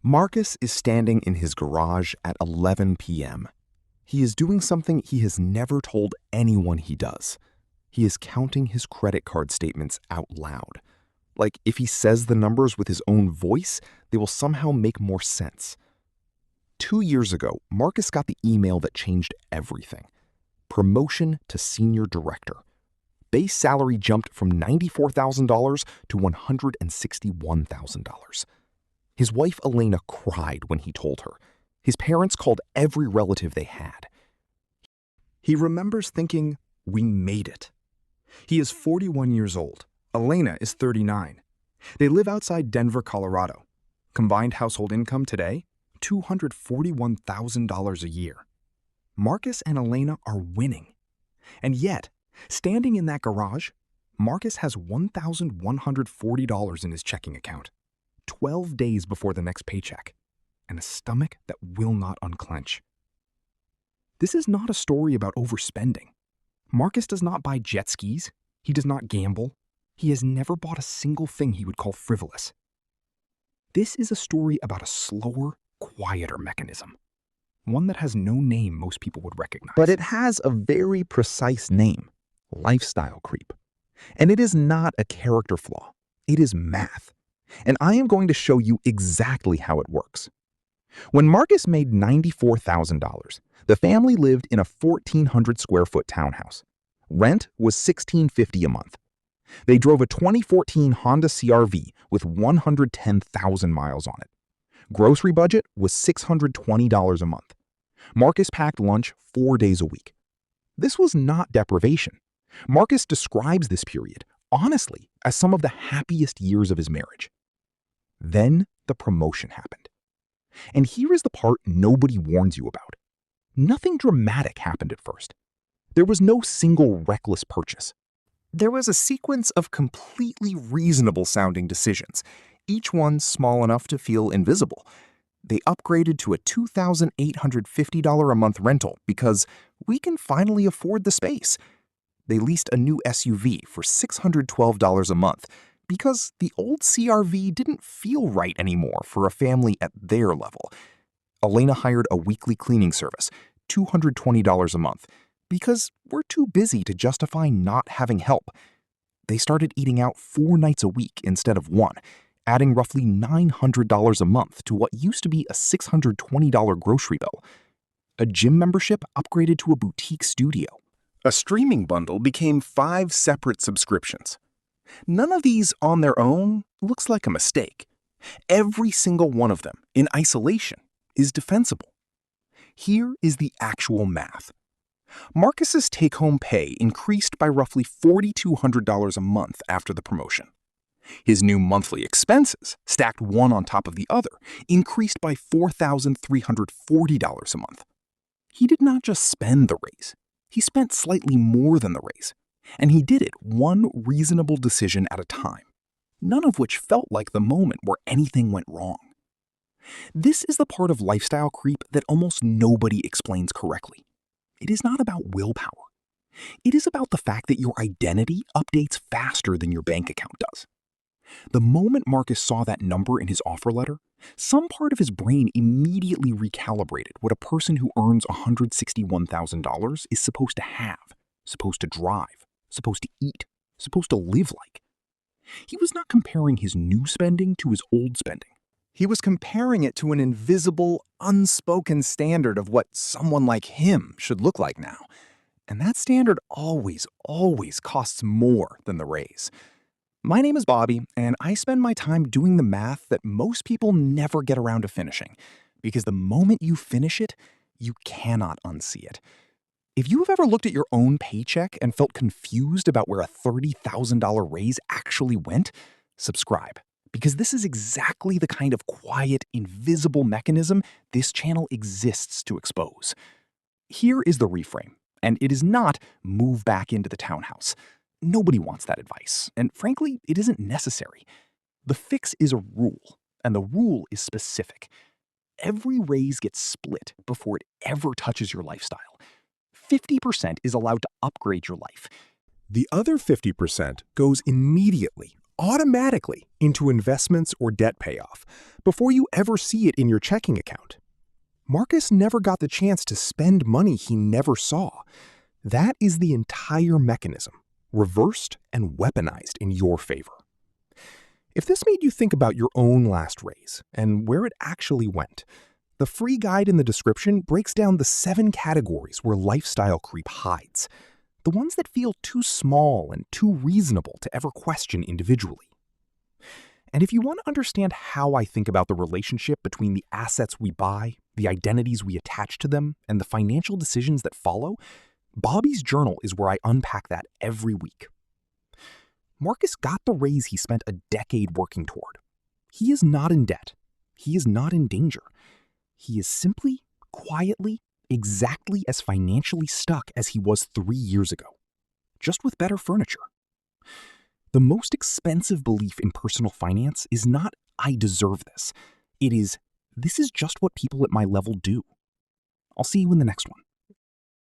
Marcus is standing in his garage at 11 p.m. He is doing something he has never told anyone he does. He is counting his credit card statements out loud. Like, if he says the numbers with his own voice, they will somehow make more sense. 2 years ago, Marcus got the email that changed everything. Promotion to senior director. Base salary jumped from $94,000 to $161,000. His wife Elena cried when he told her. His parents called every relative they had. He remembers thinking, "We made it." He is 41 years old. Elena is 39. They live outside Denver, Colorado. Combined household income today, $241,000 a year. Marcus and Elena are winning. And yet, standing in that garage, Marcus has $1,140 in his checking account, 12 days before the next paycheck, and a stomach that will not unclench. This is not a story about overspending. Marcus does not buy jet skis. He does not gamble. He has never bought a single thing he would call frivolous. This is a story about a slower, quieter mechanism. One that has no name most people would recognize. But it has a very precise name: lifestyle creep. And it is not a character flaw. It is math. And I am going to show you exactly how it works. When Marcus made $94,000, the family lived in a 1,400 square foot townhouse. Rent was $1,650 a month. They drove a 2014 Honda CR-V with 110,000 miles on it. Grocery budget was $620 a month. Marcus packed lunch 4 days a week. This was not deprivation. Marcus describes this period, honestly, as some of the happiest years of his marriage. Then the promotion happened. And here is the part nobody warns you about. Nothing dramatic happened at first. There was no single reckless purchase. There was a sequence of completely reasonable-sounding decisions, each one small enough to feel invisible. They upgraded to a $2,850 a month rental because we can finally afford the space. They leased a new SUV for $612 a month because the old CR-V didn't feel right anymore for a family at their level. Elena hired a weekly cleaning service, $220 a month, because we're too busy to justify not having help. They started eating out 4 nights a week instead of 1, adding roughly $900 a month to what used to be a $620 grocery bill. A gym membership upgraded to a boutique studio. A streaming bundle became 5 separate subscriptions. None of these on their own looks like a mistake. Every single one of them, in isolation, is defensible. Here is the actual math. Marcus's take-home pay increased by roughly $4,200 a month after the promotion. His new monthly expenses, stacked one on top of the other, increased by $4,340 a month. He did not just spend the raise. He spent slightly more than the raise. And he did it one reasonable decision at a time, none of which felt like the moment where anything went wrong. This is the part of lifestyle creep that almost nobody explains correctly. It is not about willpower. It is about the fact that your identity updates faster than your bank account does. The moment Marcus saw that number in his offer letter, some part of his brain immediately recalibrated what a person who earns $161,000 is supposed to have, supposed to drive, supposed to eat, supposed to live like. He was not comparing his new spending to his old spending. He was comparing it to an invisible, unspoken standard of what someone like him should look like now. And that standard always costs more than the raise. My name is Bobby, and I spend my time doing the math that most people never get around to finishing, because the moment you finish it, you cannot unsee it. If you have ever looked at your own paycheck and felt confused about where a $30,000 raise actually went, subscribe, because this is exactly the kind of quiet, invisible mechanism this channel exists to expose. Here is the reframe, and it is not move back into the townhouse. Nobody wants that advice, and frankly, it isn't necessary. The fix is a rule, and the rule is specific. Every raise gets split before it ever touches your lifestyle. 50% is allowed to upgrade your life. The other 50% goes immediately, automatically into investments or debt payoff before you ever see it in your checking account. Marcus never got the chance to spend money he never saw. That is the entire mechanism, reversed and weaponized in your favor. If this made you think about your own last raise and where it actually went, the free guide in the description breaks down the 7 categories where lifestyle creep hides, the ones that feel too small and too reasonable to ever question individually. And if you want to understand how I think about the relationship between the assets we buy, the identities we attach to them, and the financial decisions that follow, Bobby's journal is where I unpack that every week. Marcus got the raise he spent a decade working toward. He is not in debt. He is not in danger. He is simply, quietly, exactly as financially stuck as he was 3 years ago, just with better furniture. The most expensive belief in personal finance is not, "I deserve this." It is, "This is just what people at my level do." I'll see you in the next one.